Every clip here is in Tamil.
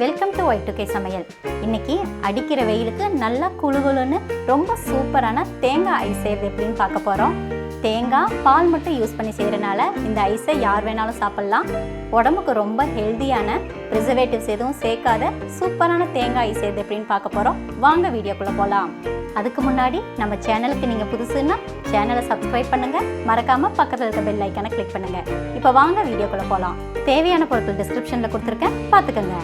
வெல்கம் டு Y2K சமையல். இன்னைக்கு அடிக்கிற வெயிலுக்கு நல்லா குளுகுளுன்னு ரொம்ப சூப்பரான தேங்காய் ஐஸ் செய்கிறது எப்படின்னு பார்க்க போகிறோம். தேங்காய் பால் மட்டும் யூஸ் பண்ணி செய்கிறனால இந்த ஐஸை யார் வேணாலும் சாப்பிட்லாம். உடம்புக்கு ரொம்ப ஹெல்த்தியான ப்ரிசர்வேட்டிவ்ஸ் எதுவும் சேர்க்காத சூப்பரான தேங்காய் ஐஸ் செய்கிறது எப்படின்னு பார்க்க போகிறோம். வாங்க வீடியோக்குள்ளே போகலாம். அதுக்கு முன்னாடி நம்ம சேனலுக்கு நீங்கள் புதுசுன்னா சேனலை சப்ஸ்கிரைப் பண்ணுங்கள், மறக்காமல் பக்கத்தில் இருக்க பெல் ஐக்கானை கிளிக் பண்ணுங்கள். இப்போ வாங்க வீடியோக்குள்ளே போகலாம். தேவையான பொருட்கள் டிஸ்கிரிப்ஷனில் கொடுத்துருக்கேன், பார்த்துக்கோங்க.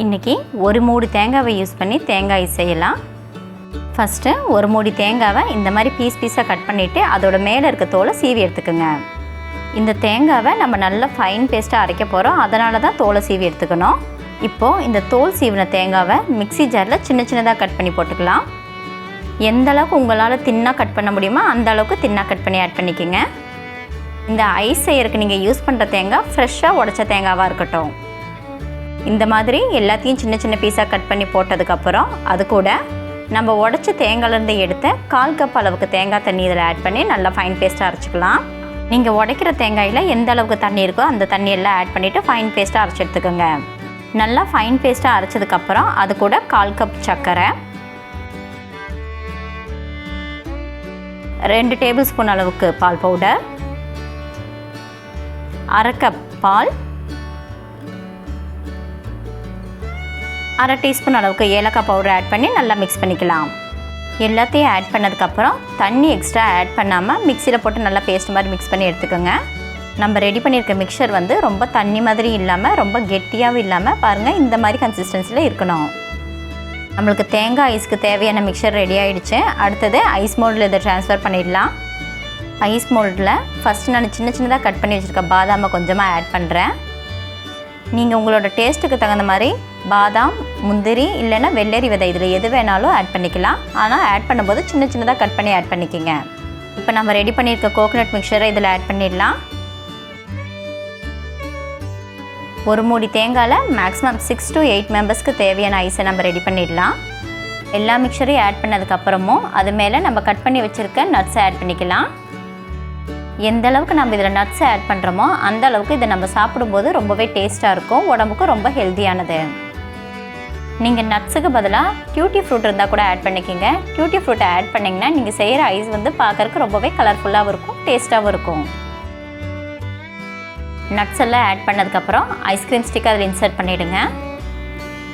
இன்றைக்கி ஒரு மூடி தேங்காவை யூஸ் பண்ணி தேங்காய் செய்யலாம். ஃபஸ்ட்டு ஒரு மூடி தேங்காவை இந்த மாதிரி பீஸாக கட் பண்ணிவிட்டு அதோட மேலே இருக்க தோலை சீவி எடுத்துக்கோங்க. இந்த தேங்காவை நம்ம நல்லா ஃபைன் பேஸ்ட்டாக அரைக்க போகிறோம், அதனால தான் தோலை சீவி எடுத்துக்கணும். இப்போது இந்த தோல் சீவின தேங்காவை மிக்ஸி ஜாரில் சின்னதாக கட் பண்ணி போட்டுக்கலாம். எந்த அளவுக்கு உங்களால் தின்னாக கட் பண்ண முடியுமோ அந்த அளவுக்கு தின்னாக கட் பண்ணி ஆட் பண்ணிக்கோங்க. இந்த ஐஸ் செய்யறதுக்கு நீங்கள் யூஸ் பண்ணுற தேங்காய் ஃப்ரெஷ்ஷாக உடைச்ச தேங்காவாக இருக்கட்டும். இந்த மாதிரி எல்லாத்தையும் சின்ன பீஸாக கட் பண்ணி போட்டதுக்கப்புறம் அது கூட நம்ம உடைச்ச தேங்காயிலேருந்து எடுத்த 1/4 கப் அளவுக்கு தேங்காய் தண்ணி இதில் ஆட் பண்ணி நல்லா ஃபைன் பேஸ்ட்டாக அரைச்சிக்கலாம். நீங்கள் உடைக்கிற தேங்காயில் எந்த அளவுக்கு தண்ணி இருக்கோ அந்த தண்ணியெல்லாம் ஆட் பண்ணிவிட்டு ஃபைன் பேஸ்ட்டாக அரைச்சி எடுத்துக்கோங்க. நல்லா ஃபைன் பேஸ்ட்டாக அரைச்சதுக்கப்புறம் அது கூட 1/4 கப் சர்க்கரை, 2 டேபிள் ஸ்பூன் அளவுக்கு பால் பவுடர், 1/2 கப் பால், 1/2 டீஸ்பூன் அளவுக்கு ஏலக்காய் பவுடர் ஆட் பண்ணி நல்லா மிக்ஸ் பண்ணிக்கலாம். எல்லாத்தையும் ஆட் பண்ணதுக்கப்புறம் தண்ணி எக்ஸ்ட்ரா ஆட் பண்ணாமல் மிக்சியில் போட்டு நல்லா பேஸ்ட் மாதிரி மிக்ஸ் பண்ணி எடுத்துக்கோங்க. நம்ம ரெடி பண்ணியிருக்க மிக்சர் ரொம்ப தண்ணி மாதிரி இல்லாமல் ரொம்ப கெட்டியாகவும் இல்லாமல் பாருங்கள், இந்த மாதிரி கன்சிஸ்டன்சியில் இருக்கணும். நம்மளுக்கு தேங்காய் ஐஸ்க்கு தேவையான மிக்சர் ரெடி ஆகிடுச்சு. அடுத்தது ஐஸ் மோல்டில் இதை ட்ரான்ஸ்ஃபர் பண்ணிடலாம். ஐஸ் மோல்டில் ஃபஸ்ட்டு நான் சின்னதாக கட் பண்ணி வச்சுருக்க பாதாமை கொஞ்சமாக ஆட் பண்ணுறேன். நீங்கள் உங்களோட டேஸ்ட்டுக்கு தகுந்த மாதிரி பாதாம், முந்திரி இல்லைன்னா வெள்ளரி விதை இதில் எது வேணாலும் ஆட் பண்ணிக்கலாம். ஆனால் ஆட் பண்ணும்போது சின்னதாக கட் பண்ணி ஆட் பண்ணிக்கோங்க. இப்போ நம்ம ரெடி பண்ணியிருக்க கோகோனட் மிக்சரை இதில் ஆட் பண்ணிடலாம். ஒரு மூடி தேங்காயில் மேக்ஸிமம் 6 to 8 மெம்பர்ஸ்க்கு தேவையான ஐஸை நம்ம ரெடி பண்ணிடலாம். எல்லா மிக்சரையும் ஆட் பண்ணதுக்கப்புறமும் அது மேலே நம்ம கட் பண்ணி வச்சுருக்க நட்ஸை ஆட் பண்ணிக்கலாம். எந்த அளவுக்கு நம்ம இதில் நட்ஸை ஆட் பண்ணுறோமோ அந்த அளவுக்கு இதை நம்ம சாப்பிடும்போது ரொம்பவே டேஸ்ட்டாக இருக்கும், உடம்புக்கு ரொம்ப ஹெல்த்தியானது. நீங்கள் நட்ஸுக்கு பதிலாக டியூட்டி ஃப்ரூட் இருந்தால் கூட ஆட் பண்ணிக்கோங்க. டியூட்டி ஃப்ரூட்டை ஆட் பண்ணிங்கன்னா நீங்கள் செய்கிற ஐஸ் பார்க்கறதுக்கு ரொம்பவே கலர்ஃபுல்லாகவும் இருக்கும், டேஸ்ட்டாகவும் இருக்கும். நட்ஸ் எல்லாம் ஆட் பண்ணதுக்கப்புறம் ஐஸ்கிரீம் ஸ்டிக் அதில் இன்சர்ட் பண்ணிவிடுங்க.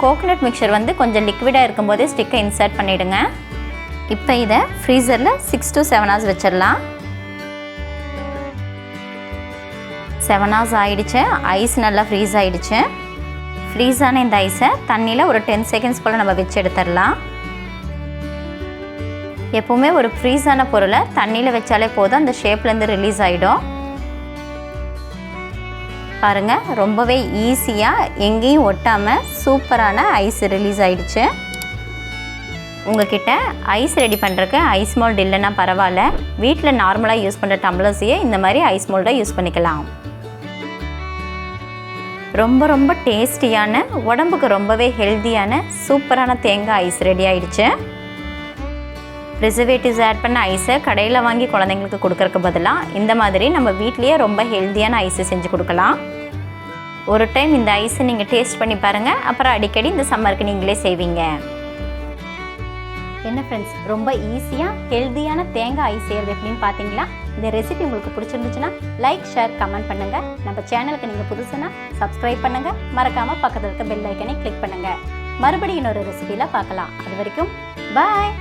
கோகோனட் மிக்சர் கொஞ்சம் லிக்விடாக இருக்கும்போதே ஸ்டிக்கை இன்சர்ட் பண்ணிவிடுங்க. இப்போ இதை ஃப்ரீசரில் 6 to 7 hours வச்சிடலாம். 7 hours ஆகிடுச்சு. ஐஸ் நல்லா ஃப்ரீஸ் ஆகிடுச்சு. ஃப்ரீஸான இந்த ஐஸை தண்ணியில் ஒரு 10 செகண்ட்ஸ் போல் நம்ம வச்சு எடுத்துடலாம். எப்போவுமே ஒரு ஃப்ரீஸான பொருளை தண்ணியில் வச்சாலே போதும், அந்த ஷேப்லேருந்து ரிலீஸ் ஆகிடும். பாருங்கள், ரொம்பவே ஈஸியாக எங்கேயும் ஒட்டாமல் சூப்பரான ஐஸ் ரிலீஸ் ஆகிடுச்சு. உங்கள்கிட்ட ஐஸ் ரெடி பண்ணுறதுக்கு ஐஸ் மோல்டு இல்லைன்னா பரவாயில்ல, வீட்டில் நார்மலாக யூஸ் பண்ணுற டம்ளர்ஸையே இந்த மாதிரி ஐஸ் மோல்டை யூஸ் பண்ணிக்கலாம். ரொம்ப டேஸ்டியான, உடம்புக்கு ரொம்பவே ஹெல்த்தியான சூப்பரான தேங்காய் ஐஸ் ரெடி ஆகிடுச்சு. ப்ரிசர்வேட்டிவ்ஸ் ஆட் பண்ண ஐஸை கடையில் வாங்கி குழந்தைங்களுக்கு கொடுக்கறதுக்கு பதிலாக இந்த மாதிரி நம்ம வீட்லேயே ரொம்ப ஹெல்த்தியான ஐஸை செஞ்சு கொடுக்கலாம். ஒரு டைம் இந்த ஐஸை நீங்கள் டேஸ்ட் பண்ணி பாருங்கள், அப்புறம் அடிக்கடி இந்த சம்மருக்கு நீங்களே செய்வீங்க. என்ன ஃப்ரெண்ட்ஸ், ரொம்ப ஈஸியாக ஹெல்த்தியான தேங்காய் ஐஸ் செய்கிறது எப்படின்னு பார்த்தீங்களா? இந்த ரெசிபி உங்களுக்கு பிடிச்சிருந்துச்சுன்னா லைக், ஷேர், கமெண்ட் பண்ணுங்கள். நம்ம சேனலுக்கு நீங்கள் புதுசுன்னா சப்ஸ்கிரைப் பண்ணுங்கள், மறக்காமல் பக்கத்தில் இருக்க பெல் ஐக்கனை கிளிக் பண்ணுங்கள். மறுபடியும் இன்னொரு ரெசிபியில் பார்க்கலாம். அது வரைக்கும் பாய்.